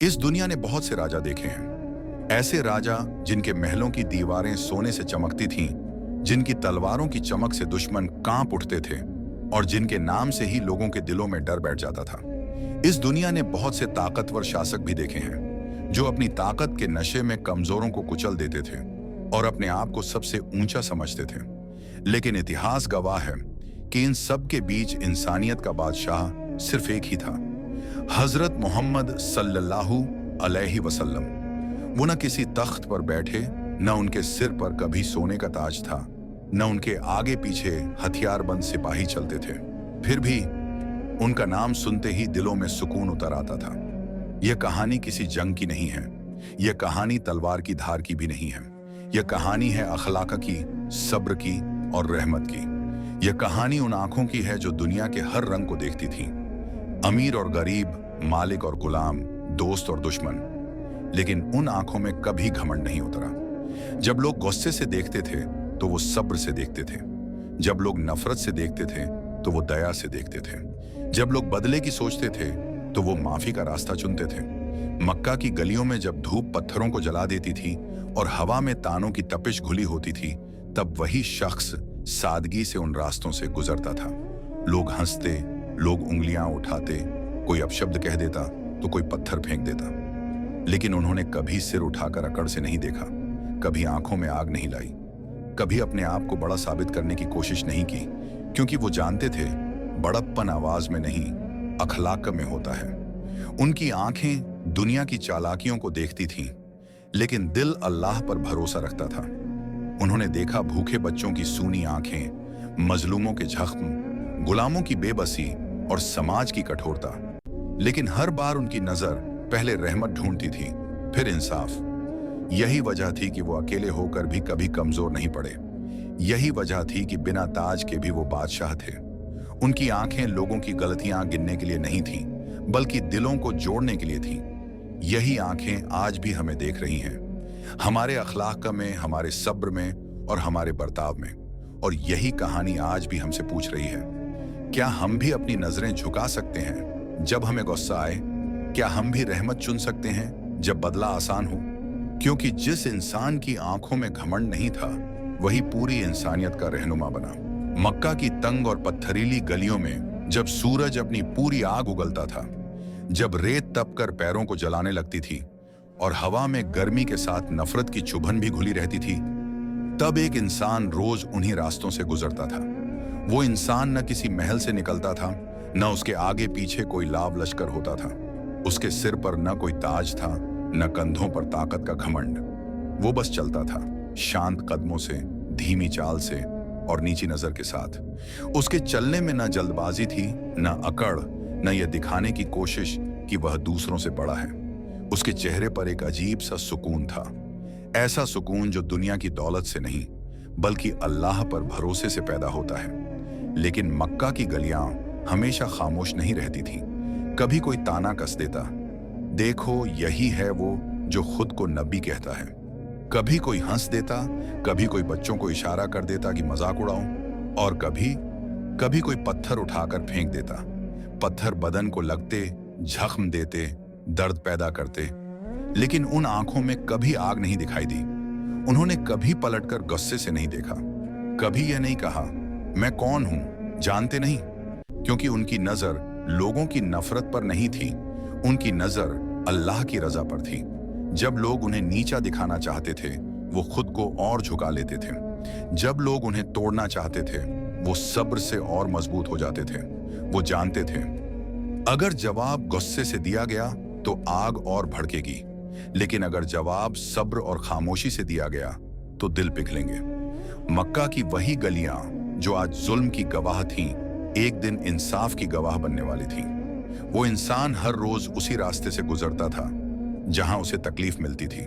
इस दुनिया ने बहुत से राजा देखे हैं। ऐसे राजा जिनके महलों की दीवारें सोने से चमकती थीं, जिनकी तलवारों की चमक से दुश्मन कांप उठते थे और जिनके नाम से ही लोगों के दिलों में डर बैठ जाता था। इस दुनिया ने बहुत से ताकतवर शासक भी देखे हैं, जो अपनी ताकत के नशे में कमजोरों को कुचल देते थे और अपने आप को सबसे ऊंचा समझते थे। लेकिन इतिहास गवाह है कि इन सब के बीच इंसानियत का बादशाह सिर्फ एक ही था, हजरत मोहम्मद सल्लल्लाहु अलैहि वसल्लम। वो न किसी तख्त पर बैठे, न उनके सिर पर कभी सोने का ताज था, न उनके आगे पीछे हथियारबंद सिपाही चलते थे। फिर भी उनका नाम सुनते ही दिलों में सुकून उतर आता था। यह कहानी किसी जंग की नहीं है, यह कहानी तलवार की धार की भी नहीं है। यह कहानी है अखलाक की, सब्र की और रहमत की। यह कहानी उन आंखों की है जो दुनिया के हर रंग को देखती थी, अमीर और गरीब, मालिक और गुलाम, दोस्त और दुश्मन। लेकिन उन आंखों में कभी घमंड नहीं उतरा। जब लोग गुस्से से देखते थे तो वो सब्र से देखते थे। जब लोग नफरत से देखते थे तो वो दया से देखते थे। जब लोग बदले की सोचते थे तो वो माफी का रास्ता चुनते थे। मक्का की गलियों में जब धूप पत्थरों को जला देती थी और हवा में तानों की तपिश घुली होती थी, तब वही शख्स सादगी से उन रास्तों से गुजरता था। लोग हंसते, लोग उंगलियां उठाते, कोई अपशब्द कह देता तो कोई पत्थर फेंक देता। लेकिन उन्होंने कभी सिर उठाकर अकड़ से नहीं देखा, कभी आंखों में आग नहीं लाई, कभी अपने आप को बड़ा साबित करने की कोशिश नहीं की, क्योंकि वो जानते थे बड़प्पन आवाज में नहीं, अखलाक में होता है। उनकी आंखें दुनिया की चालाकियों को देखती थीं, लेकिन दिल अल्लाह पर भरोसा रखता था। उन्होंने देखा भूखे बच्चों की सूनी आंखें, मजलूमों के जख्म, गुलामों की बेबसी और समाज की कठोरता। लेकिन हर बार उनकी नजर पहले रहमत ढूंढती थी, फिर इंसाफ। यही वजह थी कि वो अकेले होकर भी कभी कमजोर नहीं पड़े। यही वजह थी कि बिना ताज के भी वो बादशाह थे। उनकी आंखें लोगों की गलतियां गिनने के लिए नहीं थीं, बल्कि दिलों को जोड़ने के लिए थीं। यही आंखें आज भी हमें देख रही हैं, हमारे अखलाक में, हमारे सब्र में और हमारे बर्ताव में। और यही कहानी आज भी हमसे पूछ रही है, क्या हम भी अपनी नजरें झुका सकते हैं जब हमें गुस्सा आए? क्या हम भी रहमत चुन सकते हैं जब बदला आसान हो? क्योंकि जिस इंसान की आंखों में घमंड नहीं था, वही पूरी इंसानियत का रहनुमा बना। मक्का की तंग और पत्थरीली गलियों में जब सूरज अपनी पूरी आग उगलता था, जब रेत तपकर पैरों को जलाने लगती थी और हवा में गर्मी के साथ नफरत की चुभन भी घुली रहती थी, तब एक इंसान रोज उन्हीं रास्तों से गुजरता था। वो इंसान न किसी महल से निकलता था, न उसके आगे पीछे कोई लाव लश्कर होता था। उसके सिर पर न कोई ताज था, न कंधों पर ताकत का घमंड। वो बस चलता था, शांत कदमों से, धीमी चाल से और नीची नजर के साथ। उसके चलने में न जल्दबाजी थी, न अकड़, न यह दिखाने की कोशिश कि वह दूसरों से बड़ा है। उसके चेहरे पर एक अजीब सा सुकून था, ऐसा सुकून जो दुनिया की दौलत से नहीं, बल्कि अल्लाह पर भरोसे से पैदा होता है। लेकिन मक्का की गलियां हमेशा खामोश नहीं रहती थीं। कभी कोई ताना कस देता, देखो यही है वो जो खुद को नबी कहता है। कभी कोई हंस देता, कभी कोई बच्चों को इशारा कर देता कि मजाक उड़ाऊं, और कभी कोई पत्थर उठाकर फेंक देता। पत्थर बदन को लगते, जख्म देते, दर्द पैदा करते, लेकिन उन आंखों में कभी आग नहीं दिखाई दी। उन्होंने कभी पलटकर गुस्से से नहीं देखा, कभी यह नहीं कहा मैं कौन हूं, जानते नहीं, क्योंकि उनकी नजर लोगों की नफरत पर नहीं थी, उनकी नजर अल्लाह की रजा पर थी। जब लोग उन्हें नीचा दिखाना चाहते थे, वो खुद को और झुका लेते थे। जब लोग उन्हें तोड़ना चाहते थे, वो सब्र से और मजबूत हो जाते थे। वो जानते थे अगर जवाब गुस्से से दिया गया तो आग और भड़केगी, लेकिन अगर जवाब सब्र और खामोशी से दिया गया तो दिल पिघलेंगे। मक्का की वही गलियां जो आज जुल्म की गवाह थीं, एक दिन इंसाफ की गवाह बनने वाली थीं। वो इंसान हर रोज उसी रास्ते से गुजरता था जहां उसे तकलीफ मिलती थी,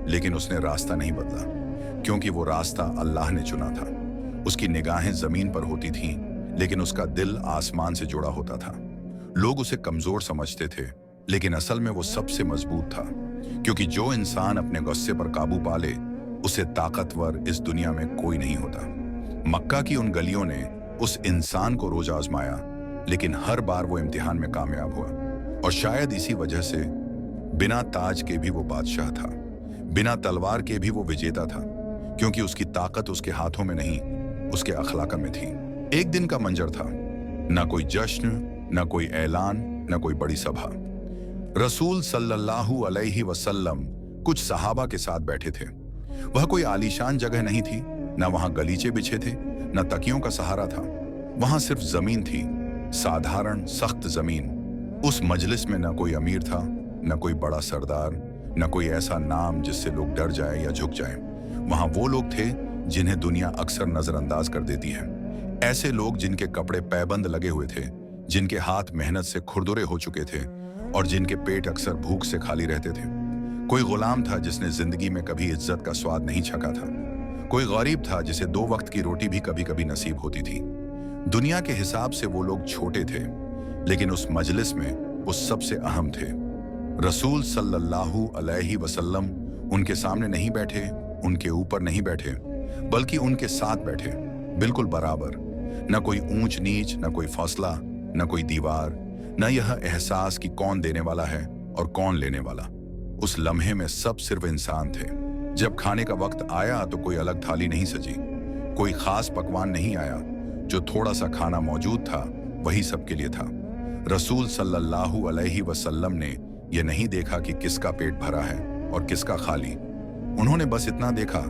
लेकिन उसने रास्ता नहीं बदला, क्योंकि वो रास्ता अल्लाह ने चुना था। उसकी निगाहें जमीन पर होती थीं, लेकिन उसका दिल आसमान से जुड़ा होता था। लोग उसे कमजोर समझते थे, लेकिन असल में वो सबसे मजबूत था, क्योंकि जो इंसान अपने गुस्से पर काबू पा ले, उसे ताकतवर इस दुनिया में कोई नहीं होता। मक्का की उन गलियों ने उस इंसान को रोज आजमाया, लेकिन हर बार वो इम्तिहान में कामयाब हुआ। और शायद इसी वजह से बिना ताज के भी वो बादशाह था, बिना तलवार के भी वो विजेता था, क्योंकि उसकी ताकत उसके हाथों में नहीं, उसके अखलाक में थी। एक दिन का मंजर था, ना कोई जश्न, ना कोई ऐलान, ना कोई बड़ी सभा। रसूल सल्लल्लाहु अलैहि वसल्लम कुछ सहाबा के साथ बैठे थे। वह कोई आलीशान जगह नहीं थी, ना वहां गलीचे बिछे थे, ना तकियों का सहारा था। वहां सिर्फ जमीन थी, साधारण सख्त जमीन। उस मजलिस में ना कोई अमीर था, ना कोई बड़ा सरदार, ना कोई ऐसा नाम जिससे लोग डर जाए या झुक जाए। वहां वो लोग थे जिन्हें दुनिया अक्सर नजरअंदाज कर देती है। ऐसे लोग जिनके कपड़े पैबंद लगे हुए थे, जिनके हाथ मेहनत से खुरदुरे हो चुके थे और जिनके पेट अक्सर भूख से खाली रहते थे। कोई गुलाम था जिसने जिंदगी में कभी इज्जत का स्वाद नहीं चखा था। कोई गरीब था जिसे 2 वक्त की रोटी भी कभी कभी नसीब होती थी। दुनिया के हिसाब से वो लोग छोटे थे, लेकिन उस मजलिस में वो सबसे अहम थे। रसूल सल्लल्लाहु अलैहि वसल्लम उनके सामने नहीं बैठे, उनके ऊपर नहीं बैठे, बल्कि उनके साथ बैठे, बिल्कुल बराबर। न कोई ऊंच नीच, न कोई फौसला, न कोई दीवार, न यह एहसास कि कौन देने वाला है और कौन लेने वाला। उस लम्हे में सब सिर्फ इंसान थे। जब खाने का वक्त आया तो कोई अलग थाली नहीं सजी, कोई खास पकवान नहीं आया। जो थोड़ा सा खाना मौजूद था वही सबके लिए था। रसूल सल्लल्लाहु अलैहि वसल्लम ने यह नहीं देखा कि किसका पेट भरा है और किसका खाली। उन्होंने बस इतना देखा,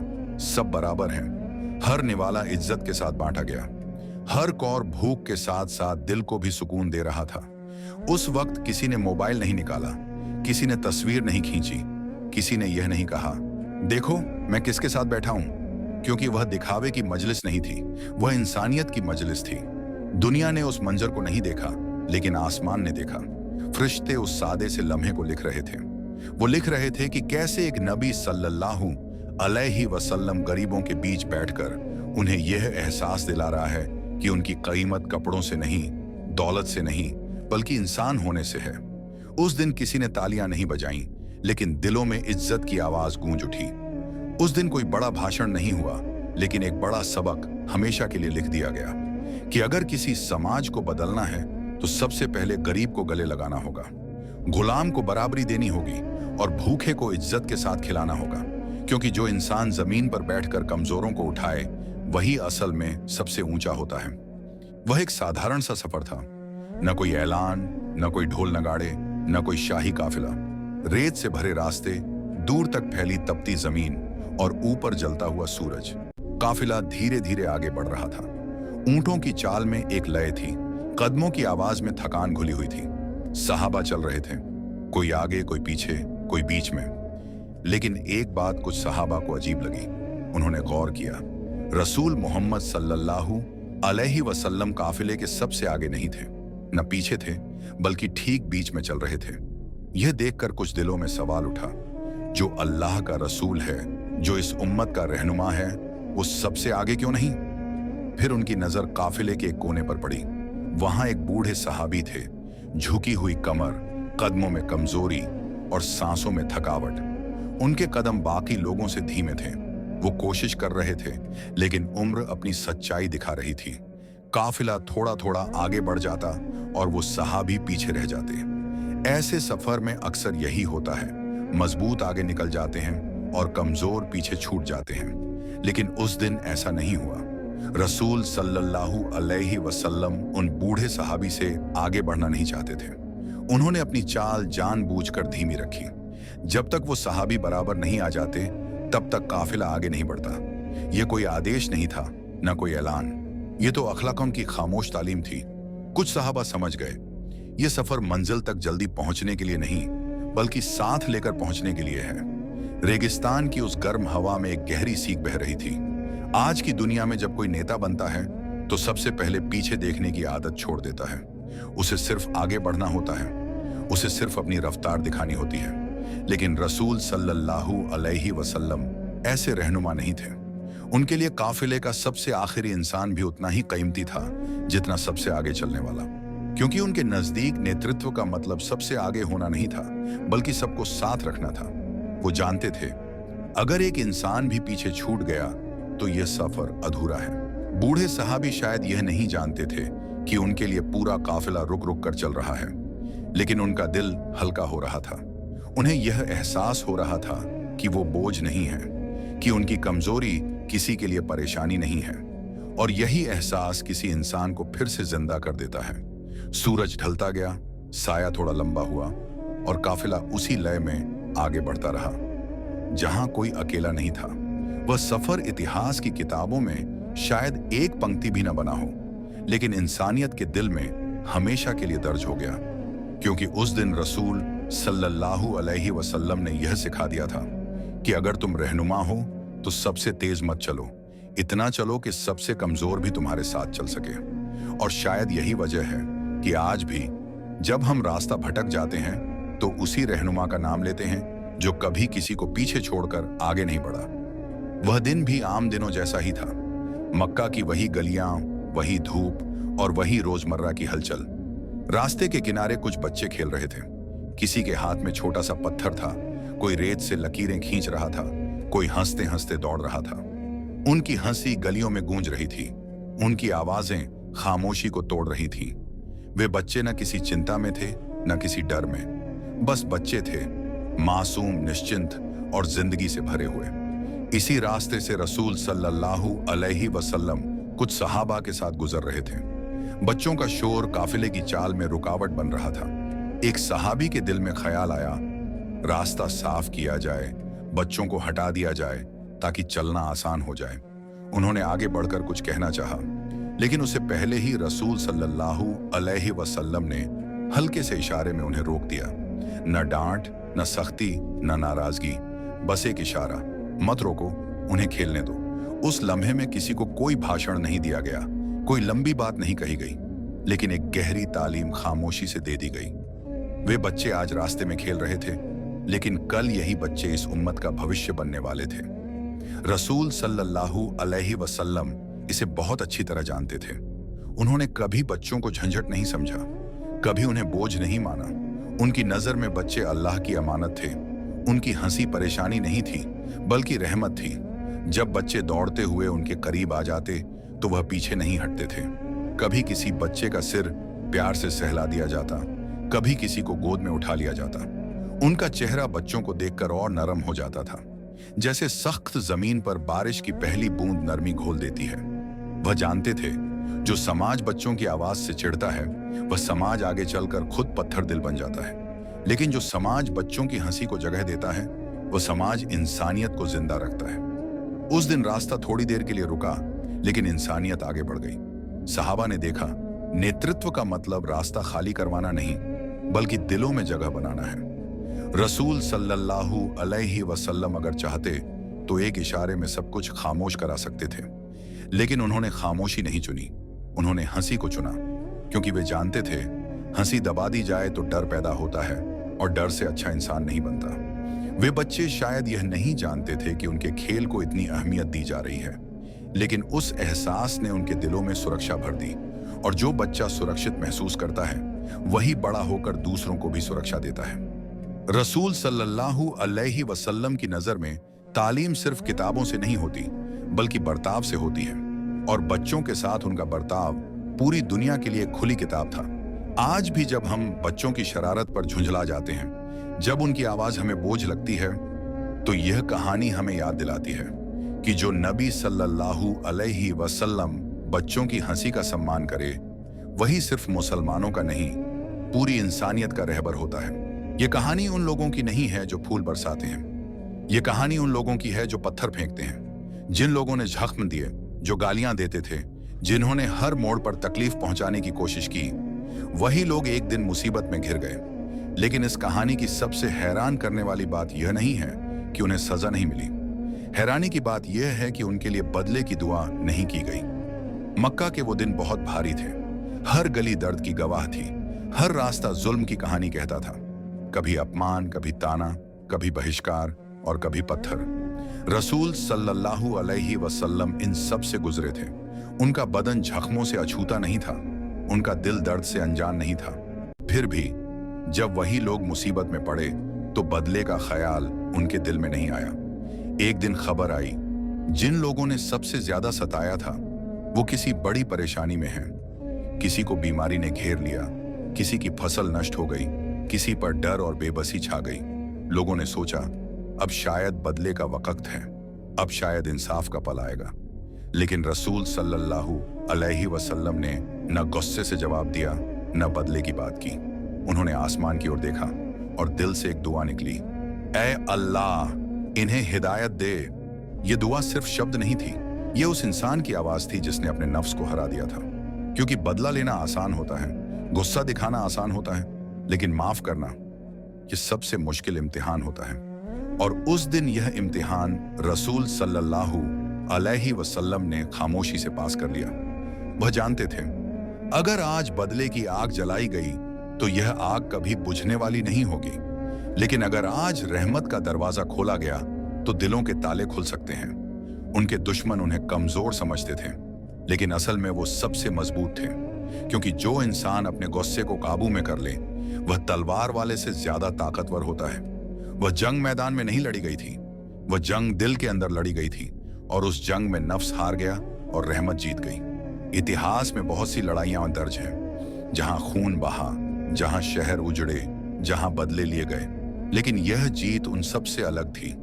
सब बराबर हैं। हर निवाला इज्जत के साथ बांटा गया। हर कौर भूख के साथ साथ दिल को भी सुकून दे रहा था। उस वक्त किसी ने मोबाइल नहीं निकाला, किसी ने तस्वीर नहीं खींची, किसी ने यह नहीं कहा, देखो मैं किसके साथ बैठा हूं, क्योंकि वह दिखावे की मजलिस नहीं थी, वह इंसानियत की मजलिस थी। दुनिया ने उस मंजर को नहीं देखा, लेकिन आसमान ने देखा। फरिश्ते उस सादे से लम्हे को लिख रहे थे। वो लिख रहे थे कि कैसे एक नबी सल्लल्लाहु अलैहि वसल्लम गरीबों के बीच बैठकर उन्हें यह एहसास दिला रहा है कि उनकी कीमत कपड़ों से नहीं, दौलत से नहीं, बल्कि इंसान होने से है। उस दिन किसी ने तालियां नहीं बजाईं, लेकिन दिलों में इज्जत की आवाज गूंज उठी। उस दिन कोई बड़ा भाषण नहीं हुआ, लेकिन एक बड़ा सबक हमेशा के लिए लिख दिया गया कि अगर किसी समाज को बदलना है तो सबसे पहले गरीब को गले लगाना होगा, गुलाम को बराबरी देनी होगी और भूखे को इज्जत के साथ खिलाना होगा। क्योंकि जो इंसान जमीन पर बैठकर कमजोरों को उठाए वही असल में सबसे ऊंचा होता है। वह एक साधारण सा सफर था, न कोई ऐलान, न कोई ढोल नगाड़े, न कोई शाही काफिला। रेत से भरे रास्ते, दूर तक फैली तपती जमीन और ऊपर जलता हुआ सूरज। काफिला धीरे धीरे आगे बढ़ रहा था। ऊंटों की चाल में एक लय थी, कदमों की आवाज में थकान घुली हुई थी। सहाबा चल रहे थे, कोई आगे, कोई पीछे, कोई बीच में। लेकिन एक बात कुछ सहाबा को अजीब लगी। उन्होंने गौर किया, रसूल मोहम्मद सल्लल्लाहु अलैहि वसल्लम काफिले के सबसे आगे नहीं थे, न पीछे थे, बल्कि ठीक बीच में चल रहे थे। यह देखकर कुछ दिलों में सवाल उठा, जो अल्लाह का रसूल है, जो इस उम्मत का रहनुमा है, वो सबसे आगे क्यों नहीं? फिर उनकी नजर काफिले के एक कोने पर पड़ी। वहां एक बूढ़े सहाबी थे, झुकी हुई कमर, कदमों में कमजोरी और सांसों में थकावट। उनके कदम बाकी लोगों से धीमे थे। वो कोशिश कर रहे थे, लेकिन उम्र अपनी सच्चाई दिखा रही थी। काफिला थोड़ा थोड़ा आगे बढ़ जाता और वो सहाबी पीछे रह जाते। ऐसे सफर में अक्सर यही होता है, मजबूत आगे निकल जाते हैं और कमजोर पीछे छूट जाते हैं। लेकिन उस दिन ऐसा नहीं हुआ। रसूल सल्लल्लाहु अलैहि वसल्लम उन बूढ़े सहाबी से आगे बढ़ना नहीं चाहते थे। उन्होंने अपनी चाल जानबूझकर धीमी रखी। जब तक वो सहाबी बराबर नहीं आ जाते, तब तक काफिला आगे नहीं बढ़ता। यह कोई आदेश नहीं था, न कोई ऐलान। ये तो अखलाकों की खामोश तालीम थी। कुछ सहाबा समझ गए, ये सफर मंजिल तक जल्दी पहुंचने के लिए नहीं, बल्कि साथ लेकर पहुंचने के लिए है। रेगिस्तान की उस गर्म हवा में एक गहरी सीख बह रही थी। आज की दुनिया में जब कोई नेता बनता है तो सबसे पहले पीछे देखने की आदत छोड़ देता है। उसे सिर्फ आगे बढ़ना होता है, उसे सिर्फ अपनी रफ्तार दिखानी होती है। लेकिन रसूल सल्लल्लाहु अलैहि वसल्लम ऐसे रहनुमा नहीं थे। उनके लिए काफिले का सबसे आखिरी इंसान भी उतना ही कीमती था जितना सबसे आगे चलने वाला। क्योंकि उनके नजदीक नेतृत्व का मतलब सबसे आगे होना नहीं था, बल्कि सबको साथ रखना था। वो जानते थे, अगर एक इंसान भी पीछे छूट गया तो यह सफर अधूरा है। बूढ़े सहाबी शायद यह नहीं जानते थे कि उनके लिए पूरा काफिला रुक रुक कर चल रहा है, लेकिन उनका दिल हल्का हो रहा था। उन्हें यह एहसास हो रहा था कि वो बोझ नहीं है, कि उनकी कमजोरी किसी के लिए परेशानी नहीं है, और यही एहसास किसी इंसान को फिर से जिंदा कर देता है। सूरज ढलता गया, साया थोड़ा लंबा हुआ और काफिला उसी लय में आगे बढ़ता रहा। जहां कोई अकेला नहीं था। वह सफर इतिहास की किताबों में शायद एक पंक्ति भी न बना हो, लेकिन इंसानियत के दिल में हमेशा के लिए दर्ज हो गया, क्योंकि उस दिन रसूल सल्लल्लाहु अलैहि वसल्लम ने यह सिखा दिया था कि अगर तुम रहनुमा हो तो सबसे तेज मत चलो, इतना चलो कि सबसे कमजोर भी तुम्हारे साथ चल सके। और शायद यही वजह है कि आज भी जब हम रास्ता भटक जाते हैं तो उसी रहनुमा का नाम लेते हैं जो कभी किसी को पीछे छोड़कर आगे नहीं बढ़ा। वह दिन भी आम दिनों जैसा ही था। मक्का की वही गलियां, वही धूप और वही रोजमर्रा की हलचल। रास्ते के किनारे कुछ बच्चे खेल रहे थे। किसी के हाथ में छोटा सा पत्थर था, कोई रेत से लकीरें खींच रहा था, कोई हंसते हंसते दौड़ रहा था। उनकी हंसी गलियों में गूंज रही थी, उनकी आवाजें खामोशी को तोड़ रही थीं। वे बच्चे न किसी चिंता में थे न किसी डर में, बस बच्चे थे, मासूम, निश्चिंत और जिंदगी से भरे हुए। इसी रास्ते से रसूल सल्लल्लाहु अलैहि वसल्लम कुछ सहाबा के साथ गुजर रहे थे। बच्चों का शोर काफिले की चाल में रुकावट बन रहा था। एक सहाबी के दिल में ख्याल आया, रास्ता साफ किया जाए, बच्चों को हटा दिया जाए ताकि चलना आसान हो जाए। उन्होंने आगे बढ़कर कुछ कहना चाहा, लेकिन उससे पहले ही रसूल सल्लल्लाहु अलैहि वसल्लम ने हल्के से इशारे में उन्हें रोक दिया। न डांट, न सख्ती, न नाराजगी, बस एक इशारा, मत रोको, उन्हें खेलने दो। उस लम्हे में किसी को कोई भाषण नहीं दिया गया, कोई लंबी बात नहीं कही गई, लेकिन एक गहरी तालीम खामोशी से दे दी गई। वे बच्चे आज रास्ते में खेल रहे थे, लेकिन कल यही बच्चे इस उम्मत का भविष्य बनने वाले थे। रसूल सल्लल्लाहु अलैहि वसल्लम इसे बहुत अच्छी तरह जानते थे। उन्होंने कभी बच्चों को झंझट नहीं समझा, कभी उन्हें बोझ नहीं माना। उनकी नजर में बच्चे अल्लाह की अमानत थे। उनकी हंसी परेशानी नहीं थी, बल्कि रहमत थी। जब बच्चे दौड़ते हुए उनके करीब आ जाते तो वह पीछे नहीं हटते थे। कभी किसी बच्चे का सिर प्यार से सहला दिया जाता, कभी किसी को गोद में उठा लिया जाता। उनका चेहरा बच्चों को देखकर और नरम हो जाता था, जैसे सख्त जमीन पर बारिश की पहली बूंद नरमी घोल देती है। वह जानते थे, जो समाज बच्चों की आवाज से चिढ़ता है, वह समाज आगे चलकर खुद पत्थर दिल बन जाता है। लेकिन जो समाज बच्चों की हंसी को जगह देता है, वह समाज इंसानियत को जिंदा रखता है। उस दिन रास्ता थोड़ी देर के लिए रुका, लेकिन इंसानियत आगे बढ़ गई। सहाबा ने देखा, नेतृत्व का मतलब रास्ता खाली करवाना नहीं, बल्कि दिलों में जगह बनाना है। रसूल सल्लल्लाहु अलैहि वसल्लम अगर चाहते तो एक इशारे में सब कुछ खामोश करा सकते थे, लेकिन उन्होंने खामोशी नहीं चुनी, उन्होंने हंसी को चुना, क्योंकि वे जानते थे हंसी दबा दी जाए तो डर पैदा होता है और डर से अच्छा इंसान नहीं बनता। वे बच्चे शायद यह नहीं जानते थे कि उनके खेल को इतनी अहमियत दी जा रही है, लेकिन उस एहसास ने उनके दिलों में सुरक्षा भर दी। और जो बच्चा सुरक्षित महसूस करता है, वही बड़ा होकर दूसरों को भी सुरक्षा देता है। रसूल सल्लल्लाहु अलैहि वसल्लम की नजर में तालीम सिर्फ किताबों से नहीं होती, बल्कि बर्ताव से होती है, और बच्चों के साथ उनका बर्ताव पूरी दुनिया के लिए खुली किताब था। आज भी जब हम बच्चों की शरारत पर झुंझला जाते हैं, जब उनकी आवाज हमें बोझ लगती है, तो यह कहानी हमें याद दिलाती है कि जो नबी सल्लल्लाहु अलैहि वसल्लम बच्चों की हंसी का सम्मान करे, वही सिर्फ मुसलमानों का नहीं, पूरी इंसानियत का रहबर होता है। ये कहानी उन लोगों की नहीं है जो फूल बरसाते हैं। ये कहानी उन लोगों की है जो पत्थर फेंकते हैं, जिन लोगों ने जख्म दिए, जो गालियां देते थे, जिन्होंने हर मोड़ पर तकलीफ पहुंचाने की कोशिश की। वही लोग एक दिन मुसीबत में घिर गए। लेकिन इस कहानी की सबसे हैरान करने वाली बात यह नहीं है कि उन्हें सजा नहीं मिली। हैरानी की बात यह है कि उनके लिए बदले की दुआ नहीं की गई। मक्का के वो दिन बहुत भारी थे। हर गली दर्द की गवाह थी, हर रास्ता जुल्म की कहानी कहता था। कभी अपमान, कभी ताना, कभी बहिष्कार और कभी पत्थर। रसूल सल्लल्लाहु अलैहि वसल्लम इन सब से गुजरे थे। उनका बदन जख्मों से अछूता नहीं था, उनका दिल दर्द से अनजान नहीं था। फिर भी जब वही लोग मुसीबत में पड़े तो बदले का ख्याल उनके दिल में नहीं आया। एक दिन खबर आई, जिन लोगों ने सबसे ज्यादा सताया था वो किसी बड़ी परेशानी में हैं। किसी को बीमारी ने घेर लिया, किसी की फसल नष्ट हो गई, किसी पर डर और बेबसी छा गई। लोगों ने सोचा अब शायद बदले का वक्त है, अब शायद इंसाफ का पल आएगा। लेकिन रसूल सल्लल्लाहु अलैहि वसल्लम ने न गुस्से से जवाब दिया, न बदले की बात की। उन्होंने आसमान की ओर देखा और दिल से एक दुआ निकली, ऐ अल्लाह, इन्हें हिदायत दे। ये दुआ सिर्फ शब्द नहीं थी, ये उस इंसान की आवाज थी जिसने अपने नफ्स को हरा दिया था। क्योंकि बदला लेना आसान होता है, गुस्सा दिखाना आसान होता है, लेकिन माफ करना ये सबसे मुश्किल इम्तिहान होता है। और उस दिन यह इम्तिहान रसूल सल्लल्लाहु अलैहि वसल्लम ने खामोशी से पास कर लिया। वह जानते थे अगर आज बदले की आग जलाई गई तो यह आग कभी बुझने वाली नहीं होगी, लेकिन अगर आज रहमत का दरवाजा खोला गया तो दिलों के ताले खुल सकते हैं। उनके दुश्मन उन्हें कमजोर समझते थे, लेकिन असल में वो सबसे मजबूत थे, क्योंकि जो इंसान अपने गुस्से को काबू में कर ले वह तलवार वाले से ज्यादा ताकतवर होता है। वह जंग मैदान में नहीं लड़ी गई थी, वह जंग दिल के अंदर लड़ी गई थी, और उस जंग में नफ्स हार गया और रहमत जीत गई। इतिहास में बहुत सी लड़ाइयां दर्ज हैं, जहां खून बहा, जहां शहर उजड़े, जहां बदले लिए गए, लेकिन यह जीत उन सब से अलग थी।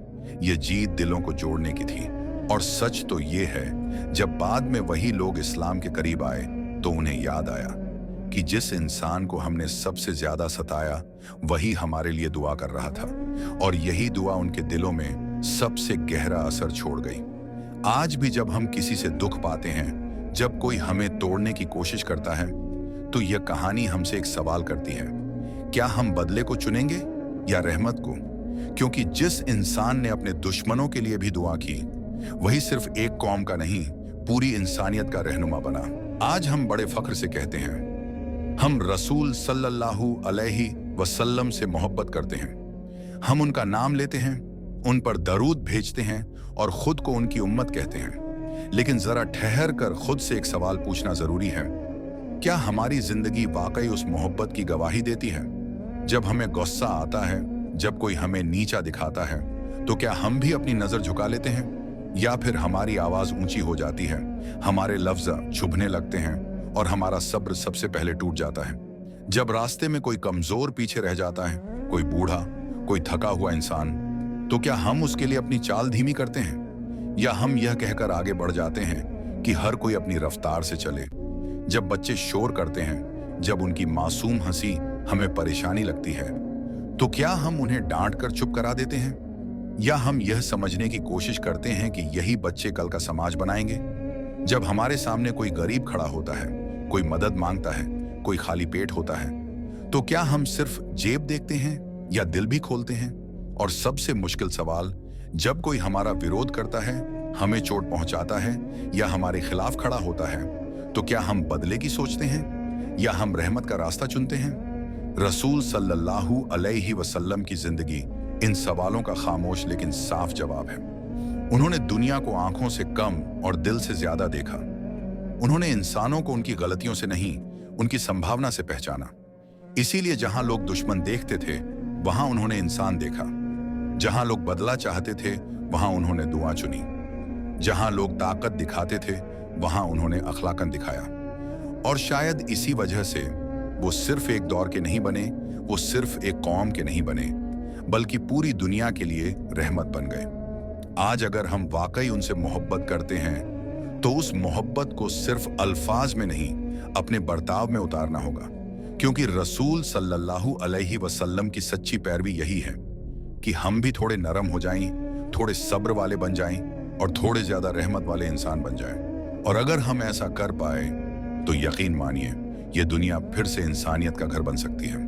यह जीत दिलों को जोड़ने की थी। और सच तो यह है, जब बाद में वही लोग इस्लाम के करीब आए तो उन्हें याद आया कि जिस इंसान को हमने सबसे ज्यादा सताया वही हमारे लिए दुआ कर रहा था, और यही दुआ उनके दिलों में सबसे गहरा असर छोड़ गई। आज भी जब हम किसी से दुख पाते हैं, जब कोई हमें तोड़ने की कोशिश करता है, तो यह कहानी हमसे एक सवाल करती है, क्या हम बदले को चुनेंगे या रहमत को? क्योंकि जिस इंसान ने अपने दुश्मनों के लिए भी दुआ की, वही सिर्फ एक कौम का नहीं, पूरी इंसानियत का रहनुमा बना। आज हम बड़े फख्र से कहते हैं हम रसूल सल्लल्लाहु अलैहि वसल्लम से मोहब्बत करते हैं। हम उनका नाम लेते हैं, उन पर दरूद भेजते हैं और खुद को उनकी उम्मत कहते हैं। लेकिन जरा ठहर कर खुद से एक सवाल पूछना जरूरी है, क्या हमारी जिंदगी वाकई उस मोहब्बत की गवाही देती है? जब हमें गुस्सा आता है, जब कोई हमें नीचा दिखाता है, तो क्या हम भी अपनी नजर झुका लेते हैं, या फिर हमारी आवाज ऊंची हो जाती है, हमारे लफ्ज चुभने लगते हैं और हमारा सब्र सबसे पहले टूट जाता है? जब रास्ते में कोई कमजोर पीछे रह जाता है, कोई बूढ़ा, कोई थका हुआ इंसान, तो क्या हम उसके लिए अपनी चाल धीमी करते हैं, या हम यह कहकर आगे बढ़ जाते हैं कि हर कोई अपनी रफ्तार से चले? जब बच्चे शोर करते हैं, जब उनकी मासूम हंसी हमें परेशानी लगती है, तो क्या हम उन्हें डांट कर चुप करा देते हैं, या हम यह समझने की कोशिश करते हैं कि यही बच्चे कल का समाज बनाएंगे? जब हमारे सामने कोई गरीब खड़ा होता है, कोई मदद मांगता है, कोई खाली पेट होता है, तो क्या हम सिर्फ जेब देखते हैं या दिल भी खोलते हैं? और सबसे मुश्किल सवाल, जब कोई हमारा विरोध करता है, हमें चोट पहुंचाता है या हमारे खिलाफ खड़ा होता है, तो क्या हम बदले की सोचते हैं या हम रहमत का रास्ता चुनते हैं? रसूल सल्लल्लाहु अलैहि वसल्लम की जिंदगी इन सवालों का खामोश लेकिन साफ जवाब है। उन्होंने दुनिया को आंखों से कम और दिल से ज्यादा देखा। उन्होंने इंसानों को उनकी गलतियों से नहीं, उनकी संभावना से पहचाना। इसीलिए जहां लोग दुश्मन देखते थे, वहां उन्होंने इंसान देखा। जहां लोग बदला चाहते थे, वहां उन्होंने दुआ चुनी। जहां लोग ताकत दिखाते थे, वहां उन्होंने अखलाकन दिखाया। और शायद इसी वजह से वो सिर्फ एक दौर के नहीं बने, वो सिर्फ एक कौम के नहीं बने, बल्कि पूरी दुनिया के लिए रहमत बन गए। आज अगर हम वाकई उनसे मोहब्बत करते हैं, तो उस मोहब्बत को सिर्फ अल्फाज में नहीं, अपने बर्ताव में उतारना होगा। क्योंकि रसूल सल्लल्लाहु अलैहि वसल्लम की सच्ची पैरवी यही है कि हम भी थोड़े नरम हो जाएं, थोड़े सब्र वाले बन जाएं और थोड़े ज्यादा रहमत वाले इंसान बन जाएं। और अगर हम ऐसा कर पाए, तो यकीन मानिए, ये दुनिया फिर से इंसानियत का घर बन सकती है।